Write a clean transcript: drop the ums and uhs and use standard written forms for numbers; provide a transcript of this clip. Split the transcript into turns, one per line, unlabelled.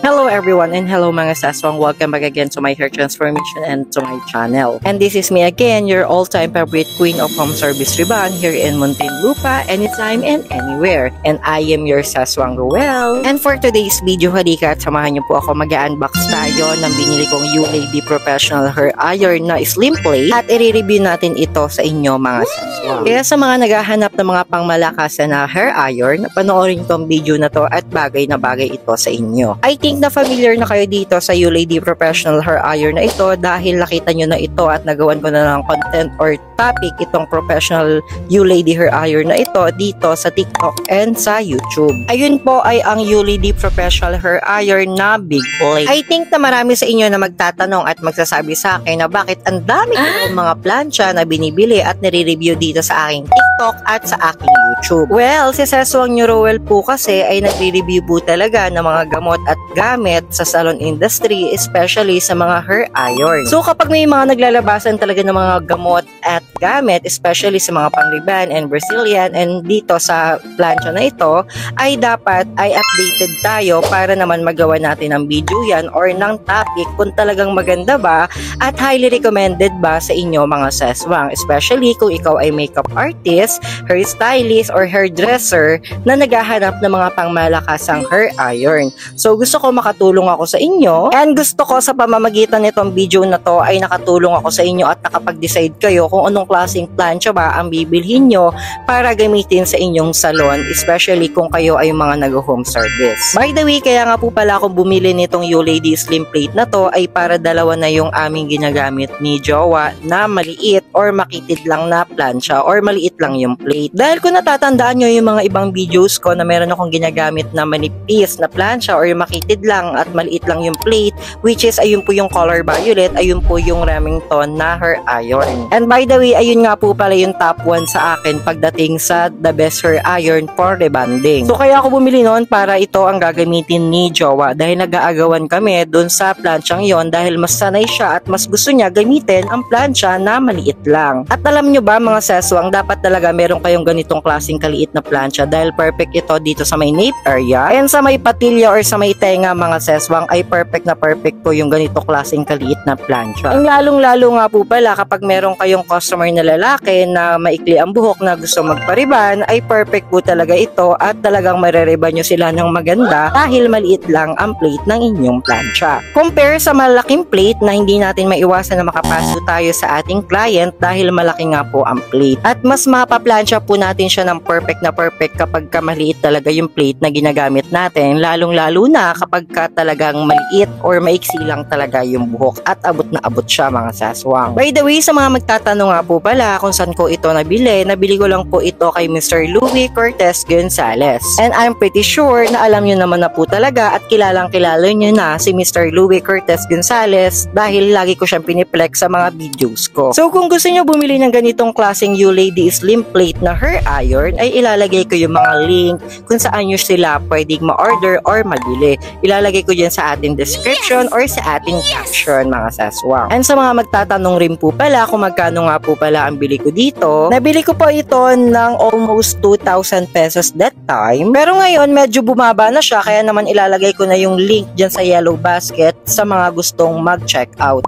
Hello everyone and hello mga saswang. Welcome back again to my hair transformation and to my channel. And this is me again, your all-time favorite queen of home service ribbon here in Muntinlupa, anytime and anywhere. And I am your saswang Ruel. And for today's video, halika at samahan niyo po ako mag-unbox tayo ng binili kong ULady Professional Hair Iron na slim plate at i-review natin ito sa inyo mga saswang. Kaya sa mga naghahanap ng mga pangmalakasan na hair iron, panoorin tong video na to at bagay na bagay ito sa inyo. I think na familiar na kayo dito sa ULady Professional Hair Iron na ito dahil nakita nyo na ito at nagawan ko na ng content or topic itong Professional ULady Hair Iron na ito dito sa TikTok and sa YouTube. Ayun po ay ang ULady Professional Hair Iron na big blade. I think na marami sa inyo na magtatanong at magsasabi sa akin na bakit ang dami ko mga plancha na binibili at nire-review dito sa aking TikTok at sa aking YouTube. Well, si Seswang Ruel po kasi ay nagre-review po talaga ng mga gamot at gamit sa salon industry, especially sa mga hair iron. So kapag may mga naglalabasan talaga ng mga gamot at gamit, especially sa mga pang-ribbon and Brazilian and dito sa plancha na ito, ay dapat ay updated tayo para naman magawa natin ng video yan or ng topic kung talagang maganda ba at highly recommended ba sa inyo mga seswang, especially kung ikaw ay makeup artist, hairstylist, or hairdresser na naghahanap ng mga pangmalakasang hair iron. So gusto ko makatulong ako sa inyo and gusto ko sa pamamagitan nitong video na to ay nakatulong ako sa inyo at nakapag-decide kayo kung anong klaseng plancha ba ang bibilhin nyo para gamitin sa inyong salon, especially kung kayo ay mga nag-home service. By the way, kaya nga po pala ako bumili nitong ULady Slim Plate na to ay para dalawa na yung aming ginagamit ni Jowa na maliit or makitid lang na plancha or maliit lang yung plate. Dahil kung natatandaan nyo yung mga ibang videos ko na meron akong ginagamit na manipis na plancha or makitid lang at maliit lang yung plate, which is ayun po yung color violet, ayun po yung Remington na hair iron. And by the way, ayun nga po pala yung top 1 sa akin pagdating sa the best hair iron for rebonding. So kaya ako bumili noon para ito ang gagamitin ni Jowa dahil nag-aagawan kami dun sa planchang yon dahil mas sanay siya at mas gusto niya gamitin ang plancha na maliit lang. At alam nyo ba mga seswang, dapat talaga meron kayong ganitong klaseng kaliit na plancha dahil perfect ito dito sa may nape area and sa may patilya or sa may tenga mga seswang ay perfect na perfect po yung ganito klaseng kaliit na plancha. Ang lalong-lalo nga po pala kapag meron kayong customer na lalaki na maikli ang buhok na gusto magpariban ay perfect po talaga ito at talagang mareriban nyo sila ng maganda dahil maliit lang ang plate ng inyong plancha. Compare sa malaking plate na hindi natin maiwasan na makapaso tayo sa ating client dahil malaki nga po ang plate. At mas mapaplansya po natin siya ng perfect na perfect kapag maliit talaga yung plate na ginagamit natin, lalong-lalo na kapag talagang maliit or maiksi lang talaga yung buhok at abot na abot siya mga saswang. By the way, sa mga magtatanong nga po pala kung saan ko ito nabili ko lang po ito kay Mr. Louie Cortez Gonzalez. And I'm pretty sure na alam nyo naman na po talaga at kilalang-kilala nyo na si Mr. Louie Cortez Gonzalez dahil lagi ko siyang piniplex sa mga videos ko. So kung gusto nyo bumili ng ganitong klaseng ULady Slim Plate na hair iron ay ilalagay ko yung mga link kung saan nyo sila pwedeng ma-order or mabili. Ilalagay ko dyan sa ating description or sa ating caption mga saswang. And sa mga magtatanong rin po pala kung magkano nga po pala ang bili ko dito, nabili ko po ito ng almost 2,000 pesos that time. Pero ngayon medyo bumaba na siya kaya naman ilalagay ko na yung link dyan sa yellow basket sa mga gustong mag-check out.